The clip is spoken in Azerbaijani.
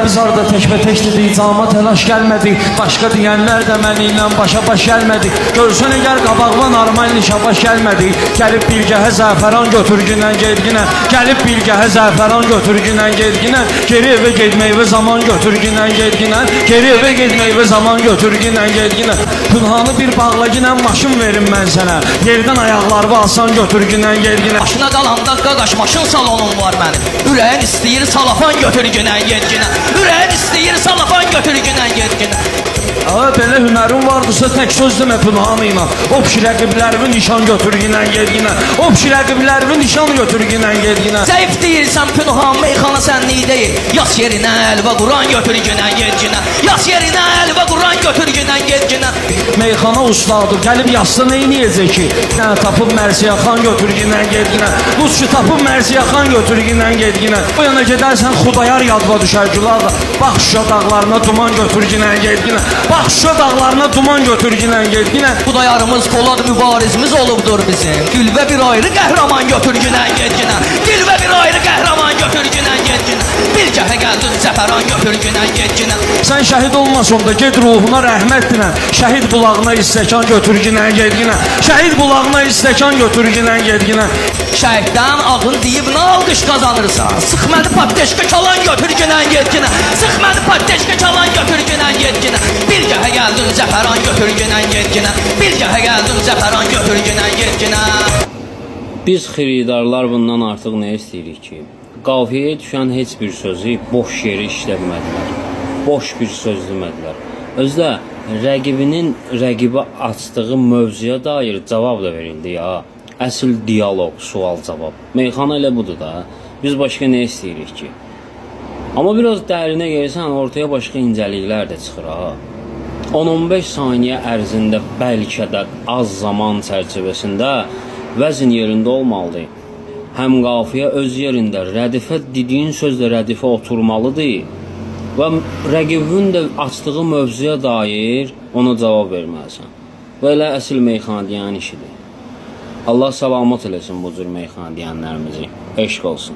biz arada təkbətək dedik, cama təlaş gəlmədik. Başqa deyənlər də mənimlə başa-baş gəlmədik. Görsün əgər qabağıma normal nişabaş gəlmədik. Gəlib bilgəhə zəfəran götürgünə gedginə. Gəlib bilgəhə zəfəran götürgünə gedginə. Geri evə getməyivə zaman götürgünə gedginə. Geri evə getməyivə zaman götürgünə gedginə. Pünhanı bir bağlaginə maşın verim mən sənə. Yerdən ayaqlarımı alsan götürgünə gedginə. Başına qalanda qaqaş maşın salonum var mənim. Ürəyin istəyir salafan götürgünə gedginə. Ürəyin istəyir salafan götürgünə gedginə. Belə hünərin vardırsa tək söz demə Pünhanıyla. O pişi rəqiblərimi nişan götürgünə gedginə. O pişi rəqiblərimi nişan götürgünə gedginə. Zəif deyirsən Pünhan meyxana sənlik deyil. Yas yerinə əlvə Quran götürgünə gedginə. Yas yerinə əlvə Quran götürgünə gedginə. Meyxana ustadı gəlib yazsa neyniyəcək ki? Yəni tapıb Mərsiyaxan götürgünə gedginə. Buz ki tapıb Mərsiyaxan götürgünə gedginə. O yana gedərsən Xudayar yadva düşər Gülarla. Bax Şuşa dağlarına duman götürgünə gedginə. Bax Şuşa dağlarına duman götürgünə gedginə. Xudayarımız Polad mübarizimiz olubdur bizim. Gülbə bir ayrı qəhrəman götürgünə gedginə. Gülbə bir ayrı qəhrəman götürgünə gedginə. Bir cəhə gəldin zəfəran götürgünə gedginə. Sən şəhid olmasın da ged ruhuna rəhmət dinə. Şəhid bulağına istəkan götürgünə gedginə. Şəhid bulağına istəkan götürgünə gedginə. Şəhiddən ağın deyib nə alqış qazanırsan? Sıx məni patdeşka çalan götürgünə gedginə. Sıx məni patdeşka çalan götürgünə gedginə. Bir cəhə gəldin zəfəran götürgünə gedginə. Bir cəhə gəldin zəfəran götürgünə gedginə. Biz xiridarlar bundan artıq nə istəyirik ki? Qafiyəyə düşən heç bir sözü boş yeri işləmədilər. Boş bir söz demədilər. Özdə rəqibinin rəqibə açdığı mövzuya dair cavab da verildi ya. Əsl diyaloq, sual-cavab. Meyxana elə budur da. Biz başqa nə istəyirik ki? Amma biraz dərinə gəlsən, ortaya başqa incəliklər də çıxır ha. 10-15 saniyə ərzində bəlkə də az zaman çərçivəsində vəzn yerində olmalıdır. Həm qafiyə öz yerində, rədifə dediyin sözlə rədifə oturmalıdır və rəqibin də açdığı mövzuya dair ona cavab verməlisən. Və elə əsl meyxana deyən işidir. Allah salamat eləsin bu cür meyxana deyənlərimizi. Eşq olsun.